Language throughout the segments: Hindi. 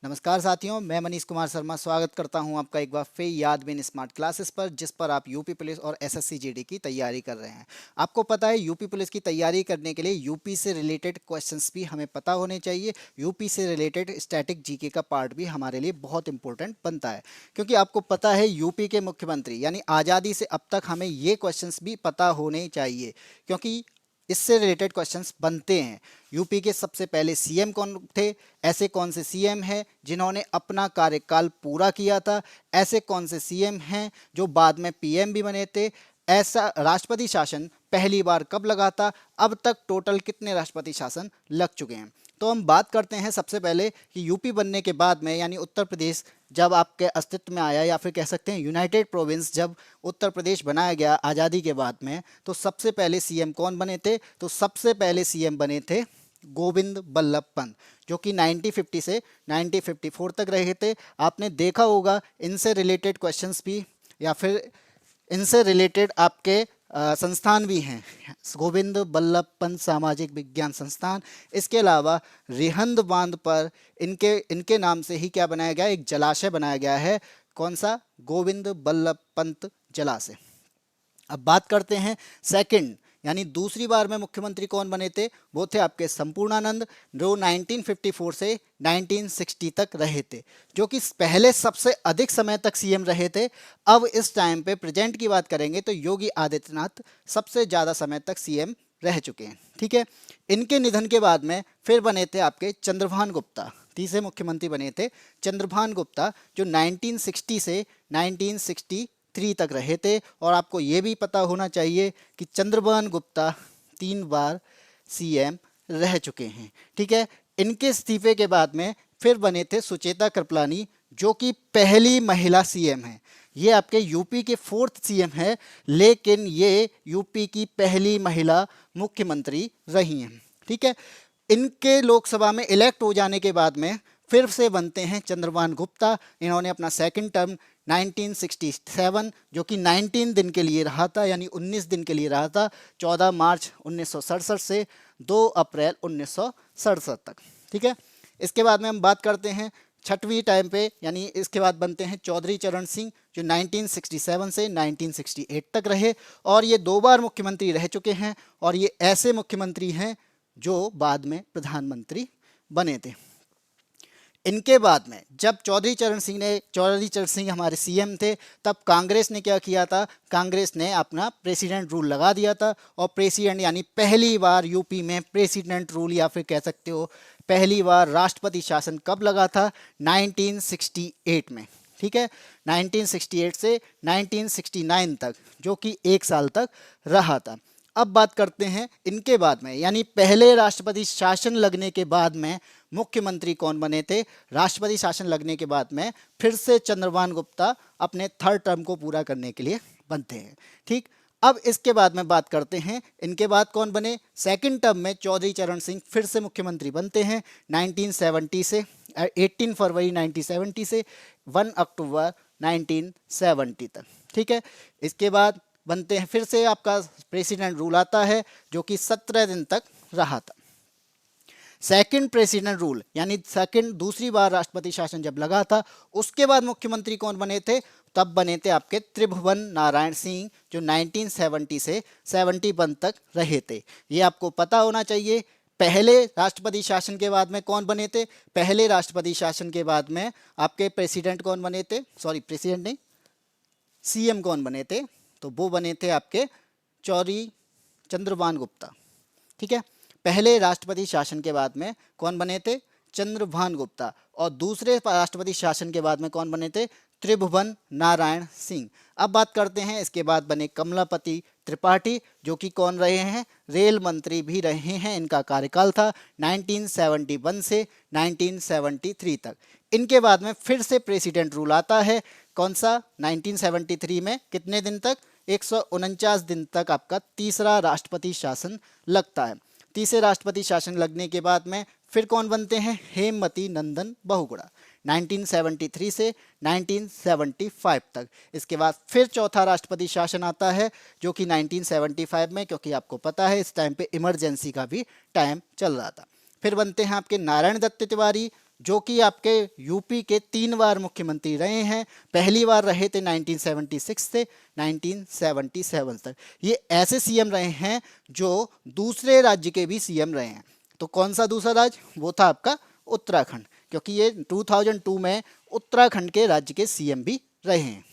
नमस्कार साथियों, मैं मनीष कुमार शर्मा स्वागत करता हूं आपका एक बार फिर याद बिन स्मार्ट क्लासेस पर, जिस पर आप यूपी पुलिस और एसएससी जीडी की तैयारी कर रहे हैं। आपको पता है यूपी पुलिस की तैयारी करने के लिए यूपी से रिलेटेड क्वेश्चंस भी हमें पता होने चाहिए। यूपी से रिलेटेड स्टैटिक जीके का पार्ट भी हमारे लिए बहुत इंपॉर्टेंट बनता है, क्योंकि आपको पता है यूपी के मुख्यमंत्री यानी आज़ादी से अब तक हमें ये क्वेश्चंस भी पता होने चाहिए, क्योंकि इससे रिलेटेड क्वेश्चंस बनते हैं। यूपी के सबसे पहले सीएम कौन थे, ऐसे कौन से सीएम हैं जिन्होंने अपना कार्यकाल पूरा किया था, ऐसे कौन से सीएम हैं जो बाद में पीएम भी बने थे, ऐसा राष्ट्रपति शासन पहली बार कब लगा था, अब तक टोटल कितने राष्ट्रपति शासन लग चुके हैं। तो हम बात करते हैं सबसे पहले कि यूपी बनने के बाद में यानी उत्तर प्रदेश जब आपके अस्तित्व में आया, या फिर कह सकते हैं यूनाइटेड प्रोविंस जब उत्तर प्रदेश बनाया गया आज़ादी के बाद में, तो सबसे पहले सीएम कौन बने थे? तो सबसे पहले सीएम बने थे गोविंद बल्लभ पंत, जो कि 1950 से 1954 तक रहे थे। आपने देखा होगा इनसे रिलेटेड क्वेश्चंस भी, या फिर इनसे रिलेटेड आपके संस्थान भी हैं, गोविंद बल्लभ पंत सामाजिक विज्ञान संस्थान। इसके अलावा रिहंद बांध पर इनके इनके नाम से ही क्या बनाया गया, एक जलाशय बनाया गया है। कौन सा? गोविंद बल्लभ पंत जलाशय। अब बात करते हैं सेकंड यानी दूसरी बार में मुख्यमंत्री कौन बने थे? वो थे आपके संपूर्णानंद, जो 1954 से 1960 तक रहे थे, जो कि पहले सबसे अधिक समय तक सीएम रहे थे। अब इस टाइम पे प्रेजेंट की बात करेंगे तो योगी आदित्यनाथ सबसे ज़्यादा समय तक सीएम रह चुके हैं। ठीक है, इनके निधन के बाद में फिर बने थे आपके चंद्रभान गुप्ता, तीसरे मुख्यमंत्री बने थे चंद्रभान गुप्ता, जो 1960 से 1963 तक रहे थे। और आपको ये भी पता होना चाहिए कि चंद्रभान गुप्ता 3 बार सीएम रह चुके हैं। ठीक है, इनके इस्तीफे के बाद में फिर बने थे सुचेता कृपलानी, जो कि पहली महिला सीएम है। ये आपके यूपी के 4th सीएम है, लेकिन ये यूपी की पहली महिला मुख्यमंत्री रही हैं। ठीक है, इनके लोकसभा में इलेक्ट हो जाने के बाद में फिर से बनते हैं चंद्रभान गुप्ता। इन्होंने अपना सेकंड टर्म 1967, जो कि 19 दिन के लिए रहा था, यानी 19 दिन के लिए रहा था, 14 मार्च 1967 से 2 अप्रैल 1967 तक। ठीक है, इसके बाद में हम बात करते हैं छठवीं टाइम पे, यानी इसके बाद बनते हैं चौधरी चरण सिंह, जो 1967 से 1968 तक रहे, और ये 2 बार मुख्यमंत्री रह चुके हैं। और ये ऐसे मुख्यमंत्री हैं जो बाद में प्रधानमंत्री बने थे। इनके बाद में जब चौधरी चरण सिंह हमारे सीएम थे, तब कांग्रेस ने क्या किया था? कांग्रेस ने अपना प्रेसिडेंट रूल लगा दिया था। और प्रेसिडेंट यानी पहली बार यूपी में प्रेसिडेंट रूल, या फिर कह सकते हो पहली बार राष्ट्रपति शासन कब लगा था? 1968 में। ठीक है, 1968 से 1969 तक, जो कि 1 साल तक रहा था। अब बात करते हैं इनके बाद में, यानी पहले राष्ट्रपति शासन लगने के बाद में मुख्यमंत्री कौन बने थे? राष्ट्रपति शासन लगने के बाद में फिर से चंद्रभान गुप्ता अपने 3rd टर्म को पूरा करने के लिए बनते हैं। ठीक, अब इसके बाद में बात करते हैं इनके बाद कौन बने। सेकंड टर्म में चौधरी चरण सिंह फिर से मुख्यमंत्री बनते हैं 1970 से 18 फरवरी 1970 से 1 अक्टूबर 1970 तक। ठीक है, इसके बाद बनते हैं फिर से आपका प्रेसिडेंट रूल आता है, जो कि 17 दिन तक रहा था। सेकंड प्रेसिडेंट रूल यानी सेकंड दूसरी बार राष्ट्रपति शासन जब लगा था, उसके बाद मुख्यमंत्री कौन बने थे? तब बने थे आपके त्रिभुवन नारायण सिंह, जो 1970 से 71 तक रहे थे। ये आपको पता होना चाहिए। पहले राष्ट्रपति शासन के बाद में कौन बने थे? पहले राष्ट्रपति शासन के बाद में आपके प्रेसिडेंट कौन बने थे? सॉरी, प्रेसिडेंट नहीं, सीएम कौन बने थे? तो वो बने थे आपके चंद्रभान गुप्ता। ठीक है, पहले राष्ट्रपति शासन के बाद में कौन बने थे? चंद्रभान गुप्ता। और दूसरे राष्ट्रपति शासन के बाद में कौन बने थे? त्रिभुवन नारायण सिंह। अब बात करते हैं इसके बाद बने कमलापति त्रिपाठी, जो कि कौन रहे हैं? रेल मंत्री भी रहे हैं। इनका कार्यकाल था 1971 से 1973 तक। इनके बाद में फिर से प्रेसिडेंट रूल आता है। कौन सा? 1973 में कितने दिन तक? 149 दिन तक आपका तीसरा राष्ट्रपति शासन लगता है। तीसरे राष्ट्रपति शासन लगने के बाद में फिर कौन बनते हैं? हेमवती नंदन बहुगुणा, 1973 से 1975 तक। इसके बाद फिर चौथा राष्ट्रपति शासन आता है, जो कि 1975 में, क्योंकि आपको पता है इस टाइम पे इमरजेंसी का भी टाइम चल रहा था। फिर बनते हैं आपके नारायण दत्त तिवारी, जो कि आपके यूपी के 3 बार मुख्यमंत्री रहे हैं। पहली बार रहे थे 1976 से 1977 तक। ये ऐसे सीएम रहे हैं जो दूसरे राज्य के भी सीएम रहे हैं। तो कौन सा दूसरा राज्य? वो था आपका उत्तराखंड, क्योंकि ये 2002 में उत्तराखंड के राज्य के सीएम भी रहे हैं।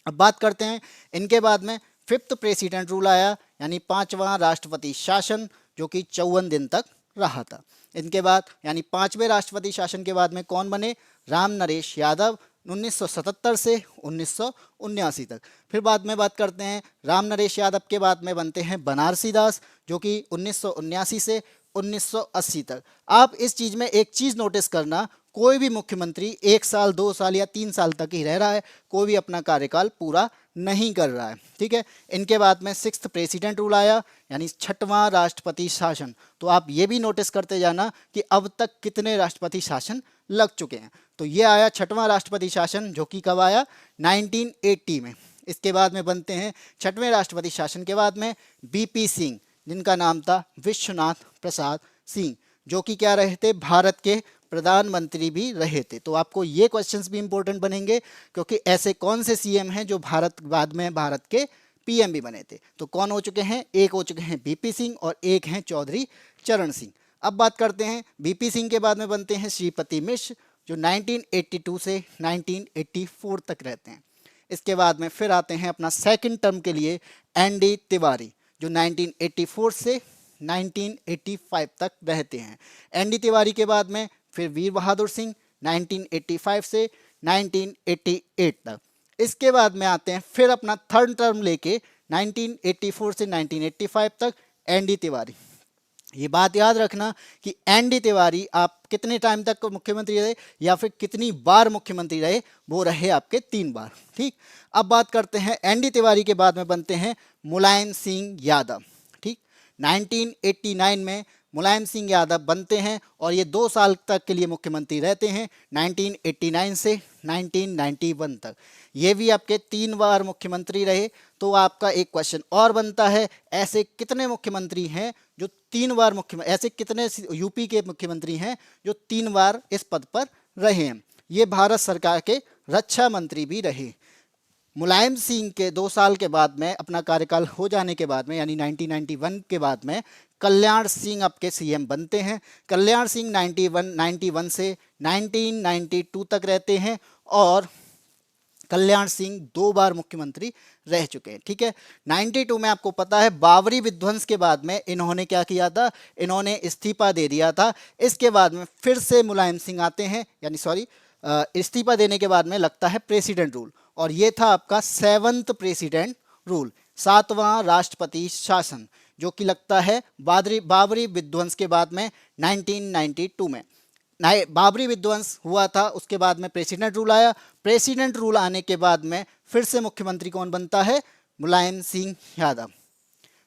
अब बात करते हैं इनके बाद में फिफ्थ प्रेसिडेंट रूल आया, यानी 5वां राष्ट्रपति शासन, जो कि 54 दिन तक रहा था। इनके बाद यानी 5वें राष्ट्रपति शासन के बाद में कौन बने? राम नरेश यादव, 1977 से 1979 तक। फिर बाद में बात करते हैं राम नरेश यादव के बाद में बनते हैं बनारसी दास, जो कि 1979 से 1980 तक। आप इस चीज में एक चीज नोटिस करना, कोई भी मुख्यमंत्री 1 साल 2 साल या 3 साल तक ही रह रहा है, कोई भी अपना कार्यकाल पूरा नहीं कर रहा है। ठीक है। इनके बाद में सिक्स्थ प्रेसिडेंट रूल आया, यानी 6वां राष्ट्रपति शासन। तो आप ये भी नोटिस करते जाना कि अब तक कितने राष्ट्रपति शासन लग चुके हैं। तो ये आया 6वां राष्ट्रपति शासन, जो कि कब आया? 1980 में। इसके बाद में बनते हैं 6वें राष्ट्रपति शासन के बाद में बीपी सिंह, जिनका नाम था विश्वनाथ प्रसाद सिंह, जो कि क्या रहे थे? भारत के प्रधानमंत्री भी रहे थे। तो आपको ये क्वेश्चंस भी इंपॉर्टेंट बनेंगे, क्योंकि ऐसे कौन से सीएम हैं जो बाद में भारत के पीएम भी बने थे। तो कौन हो चुके हैं? एक हो चुके हैं बीपी सिंह और एक हैं चौधरी चरण सिंह। अब बात करते हैं बीपी सिंह के बाद में बनते हैं श्रीपति मिश्र, जो 1982 से 1984 तक रहते हैं। इसके बाद में फिर आते हैं अपना सेकंड टर्म के लिए एनडी तिवारी, जो 1984 से 1985 तक रहते हैं। एनडी तिवारी के बाद में फिर वीर बहादुर सिंह, 1985 से 1988 तक। इसके बाद में आते हैं फिर अपना थर्ड टर्म लेके 1984 से 1985 तक एनडी तिवारी। ये बात याद रखना कि एनडी तिवारी आप कितने टाइम तक मुख्यमंत्री रहे या फिर कितनी बार मुख्यमंत्री रहे? वो रहे आपके 3 बार। ठीक। अब बात करते हैं एनडी तिवारी के बाद में बनते हैं मुलायम सिंह यादव। ठीक। 1989 में मुलायम सिंह यादव बनते हैं और ये 2 साल तक के लिए मुख्यमंत्री रहते हैं, 1989 से 1991 तक। ये भी आपके 3 बार मुख्यमंत्री रहे। तो आपका एक क्वेश्चन और बनता है, ऐसे कितने मुख्यमंत्री हैं जो 3 बार मुख्यमंत्री, ऐसे कितने यूपी के मुख्यमंत्री हैं जो 3 बार इस पद पर रहे हैं? ये भारत सरकार के रक्षा मंत्री भी रहे। मुलायम सिंह के 2 साल के बाद में अपना कार्यकाल हो जाने के बाद में, यानी 1991 के बाद में कल्याण सिंह आपके सीएम बनते हैं। कल्याण सिंह 91 से 1992 तक रहते हैं और कल्याण सिंह 2 बार मुख्यमंत्री रह चुके हैं। ठीक है। 92 में आपको पता है बाबरी विध्वंस के बाद में इन्होंने क्या किया था? इन्होंने इस्तीफा दे दिया था। इसके बाद में फिर से मुलायम सिंह आते हैं, यानी इस्तीफा देने के बाद में लगता है प्रेसिडेंट रूल, और ये था आपका 7th प्रेसिडेंट रूल, 7वां राष्ट्रपति शासन, जो कि लगता है बाबरी विध्वंस के बाद में 1992 में। बाबरी विध्वंस हुआ था, उसके बाद में प्रेसिडेंट रूल आया। प्रेसिडेंट रूल आने के बाद में फिर से मुख्यमंत्री कौन बनता है? मुलायम सिंह यादव,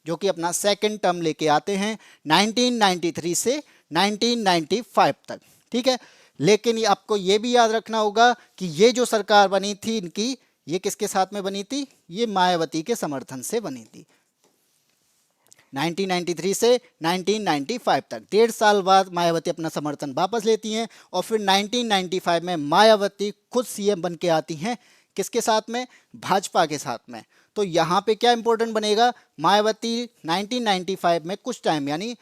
जो कि अपना सेकंड टर्म लेके आते हैं 1993 से 1995 तक। ठीक है। लेकिन ये आपको ये भी याद रखना होगा कि ये जो सरकार बनी थी इनकी, ये किसके साथ में बनी थी? ये मायावती के समर्थन से बनी थी। 1993 से 1995 तक 1.5 साल बाद मायावती अपना समर्थन वापस लेती हैं और फिर 1995 में मायावती खुद सीएम बन के आती हैं। किसके साथ में? भाजपा के साथ में। तो यहाँ पे क्या इंपॉर्टेंट बनेगा? मायावती 1995 में कुछ टाइम, यानी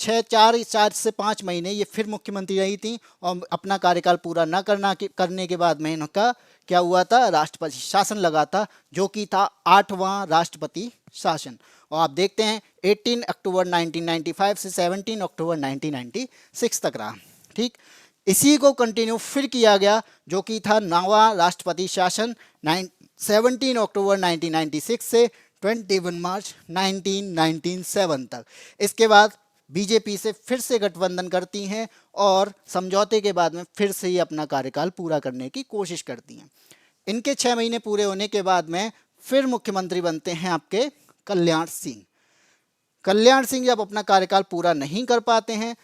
4 से 5 महीने ये फिर मुख्यमंत्री रही थी और अपना कार्यकाल पूरा न करने के बाद में इनका क्या हुआ था? राष्ट्रपति शासन लगा था, जो कि था 8वां राष्ट्रपति शासन। और आप देखते हैं 18 अक्टूबर 1995 से 17 अक्टूबर 1996 तक रहा। ठीक। इसी को कंटिन्यू फिर किया गया, जो कि था 9वां राष्ट्रपति शासन 17 अक्टूबर 1996 से 21 मार्च 1997 तक। इसके बाद बीजेपी से फिर से गठबंधन करती हैं और समझौते के बाद में फिर से ही अपना कार्यकाल पूरा करने की कोशिश करती हैं। इनके 6 महीने पूरे होने के बाद में फिर मुख्यमंत्री बनते हैं आपके कल्याण सिंह। कल्याण सिंह जब अपना कार्यकाल पूरा नहीं कर पाते हैं,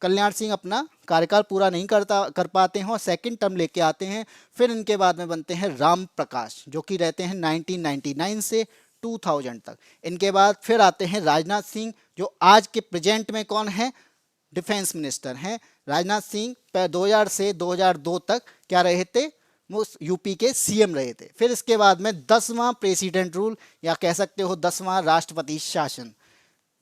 कल्याण सिंह अपना कार्यकाल पूरा नहीं कर पाते हैं और सेकंड टर्म लेके आते हैं। फिर इनके बाद में बनते हैं राम प्रकाश, जो कि रहते हैं 1999 से 2000 तक। इनके बाद फिर आते हैं राजनाथ सिंह, जो आज के प्रेजेंट में कौन है? डिफेंस मिनिस्टर हैं। राजनाथ सिंह 2000 से 2002 तक क्या रहे थे, वो यूपी के सीएम रहे थे। फिर इसके बाद में 10वां प्रेसिडेंट रूल या कह सकते हो 10वां राष्ट्रपति शासन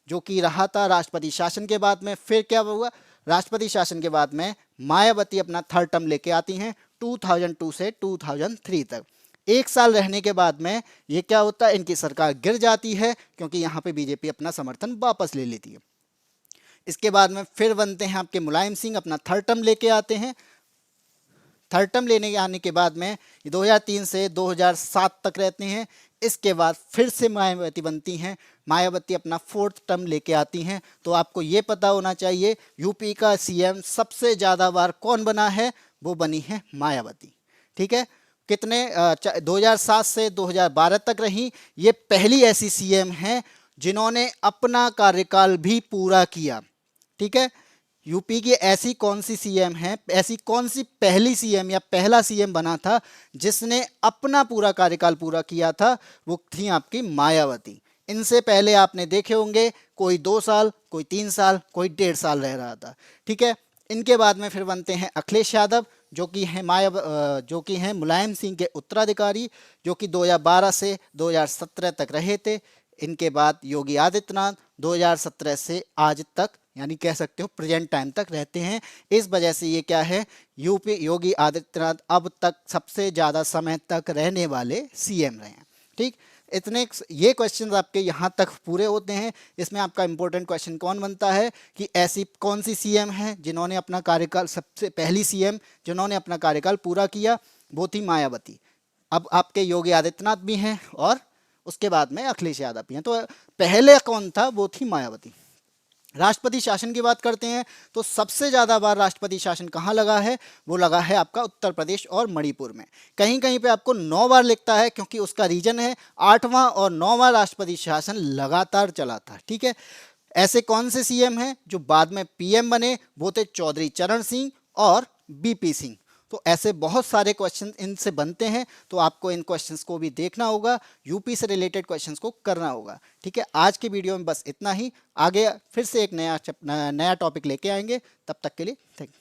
जो कि रहा था। राष्ट्रपति शासन के बाद में फिर क्या हुआ, राष्ट्रपति शासन के बाद में मायावती अपना थर्ड टर्म लेके आती हैं 2002 से 2003 तक। एक साल रहने के बाद में ये क्या होता है, इनकी सरकार गिर जाती है क्योंकि यहाँ पे बीजेपी अपना समर्थन वापस ले लेती है। इसके बाद में फिर बनते हैं आपके मुलायम सिंह, अपना थर्ड टर्म लेके आते हैं। थर्ड टर्म लेने के आने के बाद में 2003 से 2007 तक रहते हैं। इसके बाद फिर से मायावती बनती हैं, मायावती अपना फोर्थ टर्म लेके आती हैं। तो आपको ये पता होना चाहिए यूपी का सीएम सबसे ज़्यादा बार कौन बना है, वो बनी है मायावती। ठीक है, कितने 2007 से 2012 तक रही। ये पहली ऐसी सीएम हैं जिन्होंने अपना कार्यकाल भी पूरा किया। ठीक है, यूपी की ऐसी कौन सी सीएम है, ऐसी कौन सी पहली सीएम या पहला सीएम बना था जिसने अपना पूरा कार्यकाल पूरा किया था, वो थी आपकी मायावती। इनसे पहले आपने देखे होंगे कोई 2 साल, कोई 3 साल, कोई 1.5 साल रह रहा था। ठीक है, इनके बाद में फिर बनते हैं अखिलेश यादव जो कि हैं जो कि हैं मुलायम सिंह के उत्तराधिकारी, जो कि 2012 से 2017 तक रहे थे। इनके बाद योगी आदित्यनाथ 2017 से आज तक यानी कह सकते हो प्रेजेंट टाइम तक रहते हैं। इस वजह से ये क्या है, यूपी योगी आदित्यनाथ अब तक सबसे ज़्यादा समय तक रहने वाले सीएम रहे हैं। ठीक, इतने ये क्वेश्चन आपके यहाँ तक पूरे होते हैं। इसमें आपका इंपॉर्टेंट क्वेश्चन कौन बनता है कि ऐसी कौन सी सीएम है जिन्होंने अपना कार्यकाल, सबसे पहली सीएम जिन्होंने अपना कार्यकाल पूरा किया वो थी मायावती। अब आपके योगी आदित्यनाथ भी हैं और उसके बाद में अखिलेश यादव भी हैं। तो पहले कौन था, वो थी मायावती। राष्ट्रपति शासन की बात करते हैं तो सबसे ज़्यादा बार राष्ट्रपति शासन कहाँ लगा है, वो लगा है आपका उत्तर प्रदेश और मणिपुर में। कहीं कहीं पे आपको 9 बार लिखता है क्योंकि उसका रीजन है 8वां और 9वां राष्ट्रपति शासन लगातार चला था। ठीक है, ऐसे कौन से सीएम हैं जो बाद में पीएम बने, वो थे चौधरी चरण सिंह और बीपी सिंह। तो ऐसे बहुत सारे क्वेश्चन इनसे बनते हैं, तो आपको इन क्वेश्चंस को भी देखना होगा, यूपी से रिलेटेड क्वेश्चंस को करना होगा। ठीक है, आज की वीडियो में बस इतना ही। आगे फिर से एक नया टॉपिक लेके आएंगे, तब तक के लिए थैंक यू।